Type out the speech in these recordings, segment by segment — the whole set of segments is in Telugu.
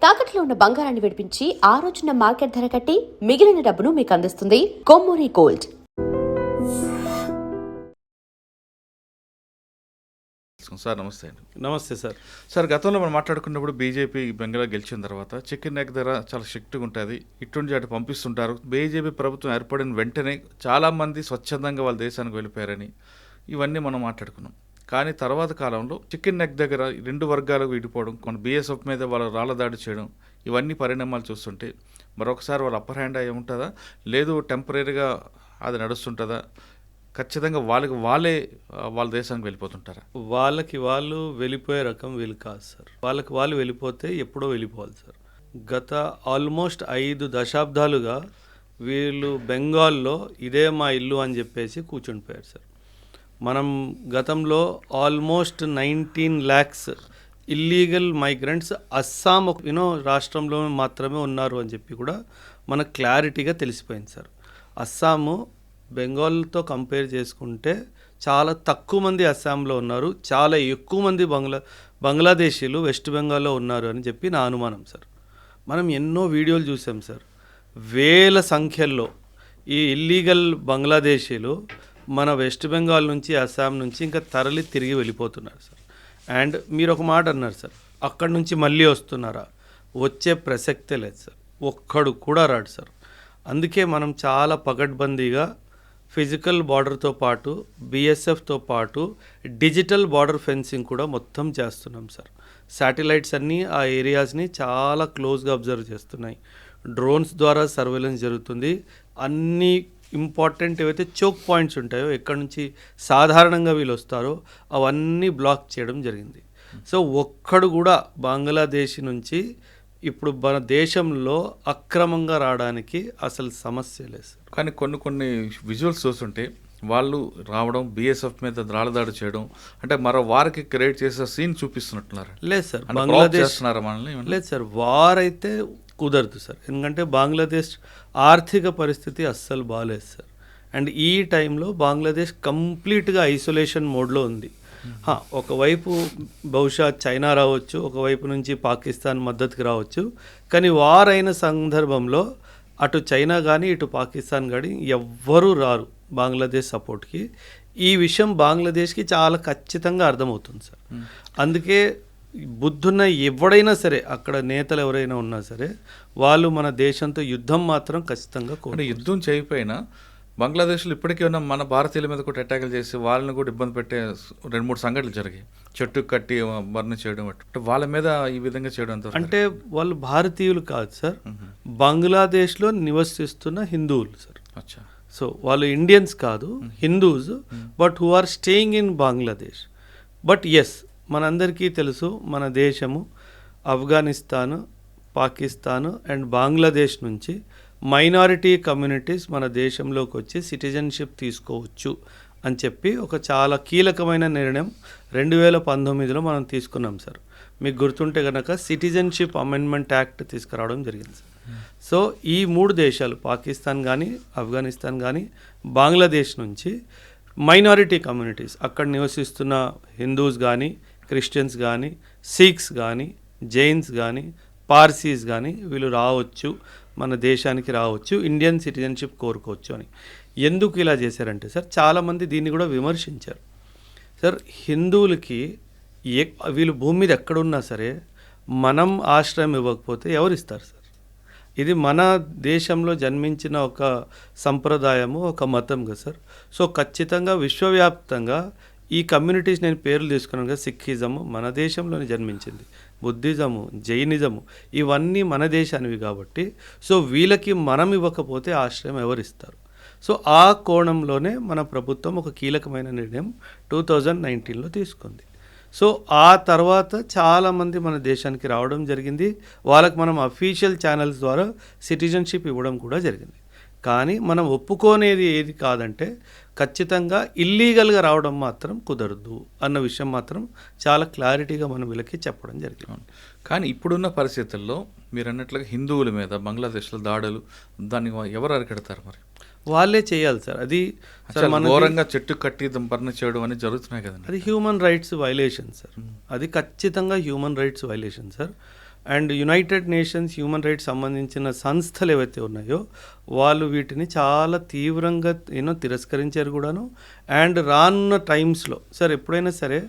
తాకట్లో ఉన్న బంగారాన్ని విడిపించి ఆ రోజున మార్కెట్ ధర కట్టి మిగిలిన డబ్బును మీకు అందిస్తుంది కొమ్మూరి గోల్డ్. సార్ నమస్తే అండి. నమస్తే సార్. సార్ గతంలో మనం మాట్లాడుకున్నప్పుడు బీజేపీ బెంగాల్ గెలిచిన తర్వాత చికెన్ నెక్ ధర చాలా స్ట్రిక్ట్గా ఉంటుంది, ఇటువంటి అటు పంపిస్తుంటారు. బీజేపీ ప్రభుత్వం ఏర్పడిన వెంటనే చాలామంది స్వచ్ఛందంగా వాళ్ళ దేశానికి వెళ్ళిపోయారని ఇవన్నీ మనం మాట్లాడుకున్నాం. కానీ తర్వాత కాలంలో చికెన్ నెక్ దగ్గర రెండు వర్గాలకు విడిపోవడం, కొన్ని బీఎస్ఎఫ్ మీద వాళ్ళ రాళ్ళ దాడి చేయడం, ఇవన్నీ పరిణామాలు చూస్తుంటే మరొకసారి వాళ్ళ అప్పర్ హ్యాండ్ అయి ఉంటుందా, లేదు టెంపరీగా అది నడుస్తుంటుందా, ఖచ్చితంగా వాళ్ళే వాళ్ళ దేశానికి వెళ్ళిపోతుంటారా? వాళ్ళకి వాళ్ళు వెళ్ళిపోయే రకం వీళ్ళు కాదు సార్. వాళ్ళకి వాళ్ళు వెళ్ళిపోతే ఎప్పుడో వెళ్ళిపోవాలి సార్. గత ఆల్మోస్ట్ 5 దశాబ్దాలుగా వీళ్ళు బెంగాల్లో ఇదే మా ఇల్లు అని చెప్పేసి కూర్చుండిపోయారు సార్. మనం గతంలో almost 19 lakhs illegal migrants Assam రాష్ట్రంలో మాత్రమే ఉన్నారు అని చెప్పి కూడా మనకు క్లారిటీగా తెలిసిపోయింది సార్. అస్సాము బెంగాల్తో కంపేర్ చేసుకుంటే చాలా తక్కువ మంది అస్సాంలో ఉన్నారు, చాలా ఎక్కువ మంది బంగ్లాదేశీలు వెస్ట్ బెంగాల్లో ఉన్నారు అని చెప్పి నా అనుమానం సార్. మనం ఎన్నో వీడియోలు చూసాం సార్. వేల సంఖ్యల్లో ఈ ఇల్లీగల్ బంగ్లాదేశీలు మన వెస్ట్ బెంగాల్ నుంచి అస్సాం నుంచి ఇంకా తరలి తిరిగి వెళ్ళిపోతున్నారు సార్. అండ్ మీరు ఒక మాట అన్నారు సార్, అక్కడి నుంచి మళ్ళీ వస్తున్నారా? వచ్చే ప్రసక్తే లేదు సార్, ఒక్కడు కూడా రాడు సార్. అందుకే మనం చాలా పకడ్బందీగా ఫిజికల్ బార్డర్తో పాటు బీఎస్ఎఫ్తో పాటు డిజిటల్ బార్డర్ ఫెన్సింగ్ కూడా మొత్తం చేస్తున్నాం సార్. శాటిలైట్స్ అన్నీ ఆ ఏరియాస్ని చాలా క్లోజ్గా అబ్జర్వ్ చేస్తున్నాయి. డ్రోన్స్ ద్వారా సర్వేలెన్స్ జరుగుతుంది. అన్ని ఇంపార్టెంట్ ఏవైతే చోక్ పాయింట్స్ ఉంటాయో, ఎక్కడి నుంచి సాధారణంగా వీళ్ళు వస్తారో అవన్నీ బ్లాక్ చేయడం జరిగింది. సో ఒక్కడు కూడా బంగ్లాదేశ్ నుంచి ఇప్పుడు మన దేశంలో అక్రమంగా రావడానికి అసలు సమస్య లేదు సార్. కానీ కొన్ని విజువల్స్ చూస్తుంటే వాళ్ళు రావడం, బీఎస్ఎఫ్ మీద రాళ్ళదాడి చేయడం, అంటే మరో వారికి క్రియేట్ చేసే సీన్ చూపిస్తున్నట్టున్నారు. లేదు సార్, బంగ్లాదేశ్ లేదు సార్, వార్ అయితే కుదరదు సార్. ఎందుకంటే బంగ్లాదేశ్ ఆర్థిక పరిస్థితి అస్సలు బాగాలేదు సార్. అండ్ ఈ టైంలో బంగ్లాదేశ్ కంప్లీట్గా ఐసోలేషన్ మోడ్లో ఉంది. ఒకవైపు బహుశా చైనా రావచ్చు, ఒకవైపు నుంచి పాకిస్తాన్ మద్దతుకి రావచ్చు. కానీ వార్ అయిన సందర్భంలో అటు చైనా కానీ ఇటు పాకిస్తాన్ కానీ ఎవ్వరూ రారు బంగ్లాదేశ్ సపోర్ట్కి. ఈ విషయం బంగ్లాదేశ్కి చాలా ఖచ్చితంగా అర్థమవుతుంది సార్. అందుకే బుద్ధున్న ఎవడైనా సరే, అక్కడ నేతలు ఎవరైనా ఉన్నా సరే, వాళ్ళు మన దేశంతో యుద్ధం మాత్రం ఖచ్చితంగా యుద్ధం చేయకపోయినా బంగ్లాదేశ్లో ఇప్పటికీ ఉన్న మన భారతీయుల మీద కూడా అటాకులు చేసి వాళ్ళని కూడా ఇబ్బంది పెట్టే 2-3 సంఘటనలు జరిగాయి. చెట్టు కట్టి బర్న్ చేయడం, వాళ్ళ మీద ఈ విధంగా చేయడం అంటే వాళ్ళు భారతీయులు కాదు సార్, బంగ్లాదేశ్లో నివసిస్తున్న హిందువులు సార్. సో వాళ్ళు ఇండియన్స్ కాదు, Hindus, but who are staying in Bangladesh. But yes, మనందరికీ తెలుసు మన దేశము ఆఫ్ఘనిస్తాను, పాకిస్తాను అండ్ బంగ్లాదేశ్ నుంచి మైనారిటీ కమ్యూనిటీస్ మన దేశంలోకి వచ్చి సిటిజన్షిప్ తీసుకోవచ్చు అని చెప్పి ఒక చాలా కీలకమైన నిర్ణయం 2019లో మనం తీసుకున్నాం సార్. మీకు గుర్తుంటే కనుక సిటిజన్షిప్ అమెండ్మెంట్ యాక్ట్ తీసుకురావడం జరిగింది సార్. సో ఈ 3 దేశాలు, పాకిస్తాన్ కానీ ఆఫ్ఘనిస్తాన్ కానీ బంగ్లాదేశ్ నుంచి మైనారిటీ కమ్యూనిటీస్, అక్కడ నివసిస్తున్న హిందూస్ కానీ, క్రిస్టియన్స్ కానీ, సిఖ్స్ కానీ, జైన్స్ కానీ, పార్సీస్ కానీ వీళ్ళు రావచ్చు, మన దేశానికి రావచ్చు, ఇండియన్ సిటిజన్షిప్ కోరుకోవచ్చు అని. ఎందుకు ఇలా చేశారంటే సార్, చాలామంది దీన్ని కూడా విమర్శించారు సార్. హిందువులకి వీళ్ళు భూమి మీద ఎక్కడున్నా సరే మనం ఆశ్రయం ఇవ్వకపోతే ఎవరు ఇస్తారు సార్? ఇది మన దేశంలో జన్మించిన ఒక సంప్రదాయము, ఒక మతం కదా సార్. సో ఖచ్చితంగా విశ్వవ్యాప్తంగా ఈ కమ్యూనిటీస్, నేను పేర్లు తీసుకున్నాను కదా, సిక్కిజము మన దేశంలోనే జన్మించింది, బుద్ధిజము, జైనిజము ఇవన్నీ మన దేశానివి కాబట్టి సో వీళ్ళకి మనం ఇవ్వకపోతే ఆశ్రయం ఎవరిస్తారు? సో ఆ కోణంలోనే మన ప్రభుత్వం ఒక కీలకమైన నిర్ణయం 2019లో తీసుకుంది. సో ఆ తర్వాత చాలామంది మన దేశానికి రావడం జరిగింది. వాళ్ళకి మనం అఫీషియల్ ఛానల్స్ ద్వారా సిటిజన్షిప్ ఇవ్వడం కూడా జరిగింది. కానీ మనం ఒప్పుకోనేది ఏది కాదంటే ఖచ్చితంగా ఇల్లీగల్గా రావడం మాత్రం కుదరదు అన్న విషయం మాత్రం చాలా క్లారిటీగా మనం వీళ్ళకి చెప్పడం జరిగింది. కానీ ఇప్పుడున్న పరిస్థితుల్లో మీరు అన్నట్లుగా హిందువుల మీద బంగ్లాదేశ్లో దాడులు, దాన్ని ఎవరు అరికడతారు? మరి వాళ్ళే చేయాలి సార్. అది ఘోరంగా చెట్టు కట్టి దంపర్ణ చేయడం అనేది జరుగుతున్నాయి కదండి. అది హ్యూమన్ రైట్స్ వైలేషన్ సార్. అది ఖచ్చితంగా human rights violation sir. And United nations human rights సంబంధించిన సంస్థలు ఏవైతే ఉన్నాయో వాళ్ళు వీటిని చాలా తీవ్రంగా తిరస్కరించారు కూడాను. అండ్ రానున్న టైమ్స్లో సార్ ఎప్పుడైనా సరే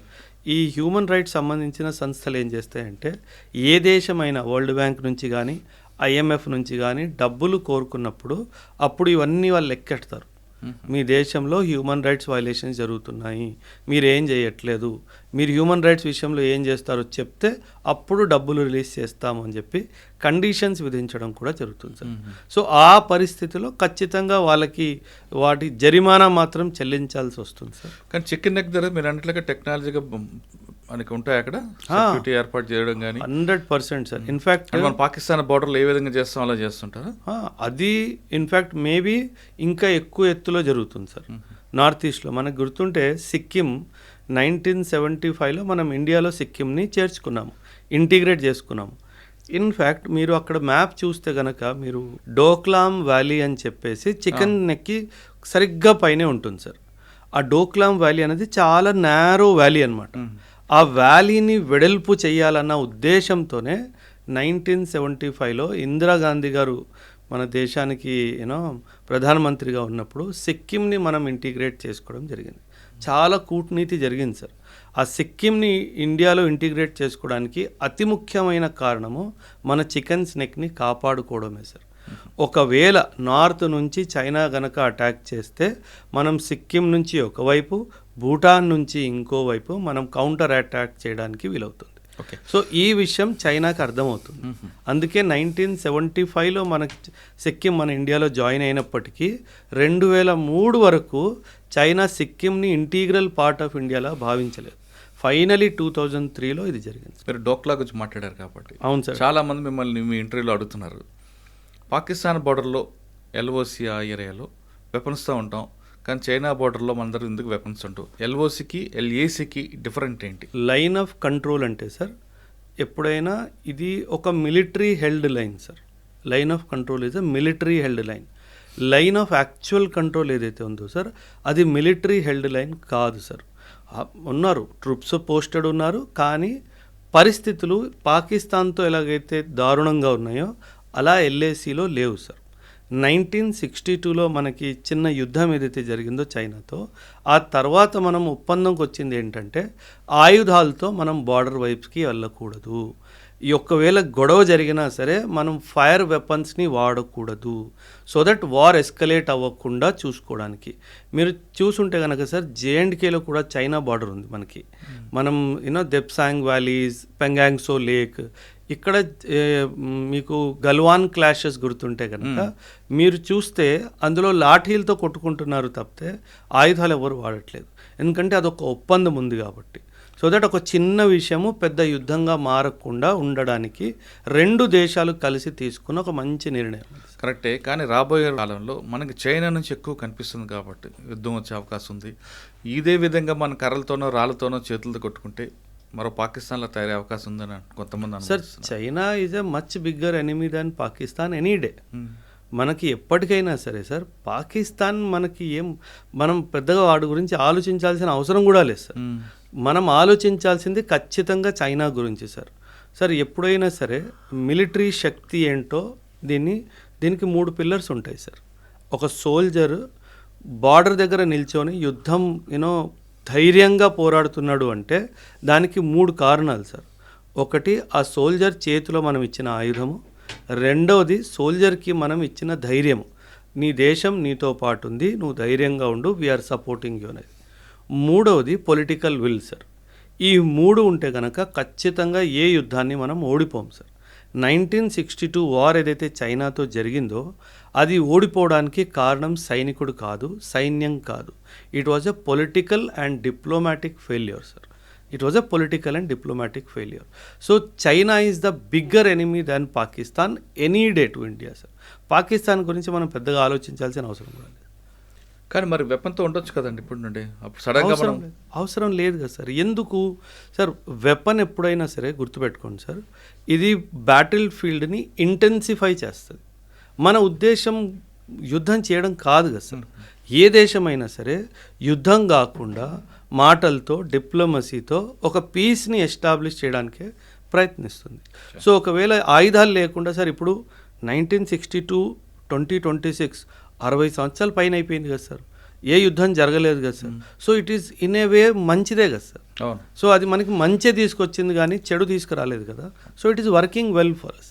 ఈ హ్యూమన్ రైట్స్ సంబంధించిన సంస్థలు ఏం చేస్తాయంటే ఏ దేశమైనా వరల్డ్ బ్యాంక్ నుంచి కానీ IMF నుంచి కానీ డబ్బులు కోరుకున్నప్పుడు అప్పుడు ఇవన్నీ వాళ్ళు లెక్కెడతారు. మీ దేశంలో హ్యూమన్ రైట్స్ వైలేషన్స్ జరుగుతున్నాయి, మీరు ఏం చేయట్లేదు, మీరు హ్యూమన్ రైట్స్ విషయంలో ఏం చేస్తారో చెప్తే అప్పుడు డబ్బులు రిలీజ్ చేస్తాము అని చెప్పి కండిషన్స్ విధించడం కూడా జరుగుతుంది సార్. సో ఆ పరిస్థితిలో ఖచ్చితంగా వాళ్ళకి వాటి జరిమానా మాత్రం చెల్లించాల్సి వస్తుంది సార్. కానీ చికెన్ నెక్ ధర మీరు అన్నట్లుగా టెక్నాలజీగా మనకి ఉంటాయి అక్కడ సెక్యూరిటీ ఏర్పాటు చేయడం కానీ 100% సార్. ఇన్ఫ్యాక్ట్ మన పాకిస్తాన్ బార్డర్లో ఏ విధంగా చేస్తాం అలా చేస్తుంటారా? అది ఇన్ఫ్యాక్ట్ మేబీ ఇంకా ఎక్కువ ఎత్తులో జరుగుతుంది సార్. నార్త్ ఈస్ట్లో మనకు గుర్తుంటే సిక్కిం 1975లో మనం ఇండియాలో సిక్కింని చేర్చుకున్నాము, ఇంటిగ్రేట్ చేసుకున్నాము. ఇన్ఫ్యాక్ట్ మీరు అక్కడ మ్యాప్ చూస్తే కనుక మీరు డోక్లామ్ వ్యాలీ అని చెప్పేసి చికెన్ నెక్కి సరిగ్గా పైనే ఉంటుంది సార్. ఆ డోక్లామ్ వ్యాలీ అనేది చాలా నేరో వ్యాలీ అనమాట. ఆ వ్యాలీని వెడల్పు చేయాలన్న ఉద్దేశంతోనే 1975లో ఇందిరాగాంధీ గారు మన దేశానికి ప్రధానమంత్రిగా ఉన్నప్పుడు సిక్కింని మనం ఇంటిగ్రేట్ చేసుకోవడం జరిగింది. చాలా కూటనీతి జరిగింది సార్. ఆ సిక్కింని ఇండియాలో ఇంటిగ్రేట్ చేసుకోవడానికి అతి ముఖ్యమైన కారణము మన చికెన్ స్నెక్ని కాపాడుకోవడమే సార్. ఒకవేళ నార్త్ నుంచి చైనా గనక అటాక్ చేస్తే మనం సిక్కిం నుంచి ఒకవైపు, భూటాన్ నుంచి ఇంకోవైపు మనం కౌంటర్ అటాక్ చేయడానికి వీలవుతుంది. సో ఈ విషయం చైనాకి అర్థమవుతుంది. అందుకే 1975లో మనకి సిక్కిం మన ఇండియాలో జాయిన్ అయినప్పటికీ 2003 వరకు చైనా సిక్కింని ఇంటీగ్రల్ పార్ట్ ఆఫ్ ఇండియాలా భావించలేదు. ఫైనలీ 2003లో ఇది జరిగింది. మీరు డోక్లా గురించి మాట్లాడారు కాబట్టి అవును సార్, చాలా మంది మిమ్మల్ని మీ ఇంటర్వ్యూలో అడుగుతున్నారు. పాకిస్తాన్ బార్డర్లో LOC ఆ ఏరియాలో వెపన్స్తో ఉంటాం, కానీ చైనా బార్డర్లో మన దగ్గర ఎందుకు వెపన్స్ ఉంటాం? LOCకి LACకి డిఫరెంట్ ఏంటి? లైన్ ఆఫ్ కంట్రోల్ అంటే సార్ ఎప్పుడైనా ఇది ఒక military held line sir. Line of control is a military held line. Line of actual control ఏదైతే ఉందో సార్ అది మిలిటరీ హెల్డ్ లైన్ కాదు సార్. ఉన్నారు ట్రూప్స్ పోస్టెడ్ ఉన్నారు, కానీ పరిస్థితులు పాకిస్తాన్తో ఎలాగైతే దారుణంగా ఉన్నాయో అలా LACలో లేవు సార్. 1962లో మనకి చిన్న యుద్ధం ఏదైతే జరిగిందో చైనాతో, ఆ తర్వాత మనం ఒప్పందంకి వచ్చింది ఏంటంటే ఆయుధాలతో మనం బార్డర్ వైపుకి వెళ్ళకూడదు, ఈ ఒక్కవేళ గొడవ జరిగినా సరే మనం ఫైర్ వెపన్స్ని వాడకూడదు, సో దట్ వార్ ఎస్కలేట్ అవ్వకుండా చూసుకోవడానికి. మీరు చూసుంటే కనుక సార్ JNKలో కూడా చైనా బార్డర్ ఉంది మనకి. మనం దెప్సాంగ్ వ్యాలీస్, పెంగాంగ్సో లేక్, ఇక్కడ మీకు గల్వాన్ క్లాషెస్ గుర్తుంటే కనుక మీరు చూస్తే అందులో లాఠీలతో కొట్టుకుంటున్నారు తప్పితే ఆయుధాలు ఎవరు వాడట్లేదు. ఎందుకంటే అదొక ఒప్పందం ఉంది కాబట్టి. సో దట్ ఒక చిన్న విషయము పెద్ద యుద్ధంగా మారకుండా ఉండడానికి రెండు దేశాలు కలిసి తీసుకున్న ఒక మంచి నిర్ణయం. కరెక్టే, కానీ రాబోయే కాలంలో మనకి చైనా నుంచి ఎక్కువ కనిపిస్తుంది కాబట్టి యుద్ధం వచ్చే అవకాశం ఉంది. ఇదే విధంగా మన కర్రలతోనో రాళ్ళతోనో చేతులతో కొట్టుకుంటే మరో పాకిస్తాన్లో తయారయ్యే అవకాశం ఉందని కొంతమంది sir. China is a much bigger enemy than Pakistan any day. మనకి ఎప్పటికైనా సరే సార్ పాకిస్తాన్ మనకి మనం పెద్దగా వాడి గురించి ఆలోచించాల్సిన అవసరం కూడా లేదు సార్. మనం ఆలోచించాల్సింది ఖచ్చితంగా చైనా గురించి సార్. సార్ ఎప్పుడైనా సరే మిలిటరీ శక్తి ఏంటో దీనికి 3 పిల్లర్స్ ఉంటాయి సార్. ఒక సోల్జర్ బార్డర్ దగ్గర నిల్చొని యుద్ధం ధైర్యంగా పోరాడుతున్నాడు అంటే దానికి 3 కారణాలు సార్. ఒకటి ఆ సోల్జర్ చేతిలో మనం ఇచ్చిన ఆయుధము, రెండవది సోల్జర్కి మనం ఇచ్చిన ధైర్యము, నీ దేశం నీతో పాటు ఉంది, నువ్వు ధైర్యంగా ఉండు, వీఆర్ సపోర్టింగ్ యూ అనేది. మూడవది పొలిటికల్ విల్ సార్. ఈ 3 ఉంటే కనుక ఖచ్చితంగా ఏ యుద్ధాన్ని మనం ఓడిపోం సార్. 1962 వార్ ఏదైతే చైనాతో జరిగిందో అది ఓడిపోవడానికి కారణం సైనికుడు కాదు, సైన్యం కాదు. It was a political and diplomatic failure sir. It was a political and diplomatic failure. So China is the bigger enemy than Pakistan any day to India sir. Pakistan గురించి మనం పెద్దగా ఆలోచించాల్సిన అవసరం కూడా లేదు. కానీ మరి వెపన్తో ఉండొచ్చు కదండి ఇప్పుడు నుండి, అప్పుడు సడన్గా అవసరం లేదు కదా సార్. ఎందుకు సార్? వెపన్ ఎప్పుడైనా సరే గుర్తుపెట్టుకోండి సార్, ఇది బ్యాటిల్ ఫీల్డ్ని ఇంటెన్సిఫై చేస్తుంది. మన ఉద్దేశం యుద్ధం చేయడం కాదు కదా సార్. ఏ దేశమైనా సరే యుద్ధం కాకుండా మాటలతో, డిప్లొమసీతో ఒక పీస్ని ఎస్టాబ్లిష్ చేయడానికే ప్రయత్నిస్తుంది. సో ఒకవేళ ఆయుధాలు లేకుండా సార్ ఇప్పుడు 1962 2026 60 సంవత్సరాల పైన అయిపోయింది కదా సార్, ఏ యుద్ధం జరగలేదు కదా sir. So it is in a way మంచిదే కదా సార్. అవును. సో అది మనకి మంచి తీసుకొచ్చింది కానీ చెడు తీసుకురాలేదు కదా. So it is working well for us.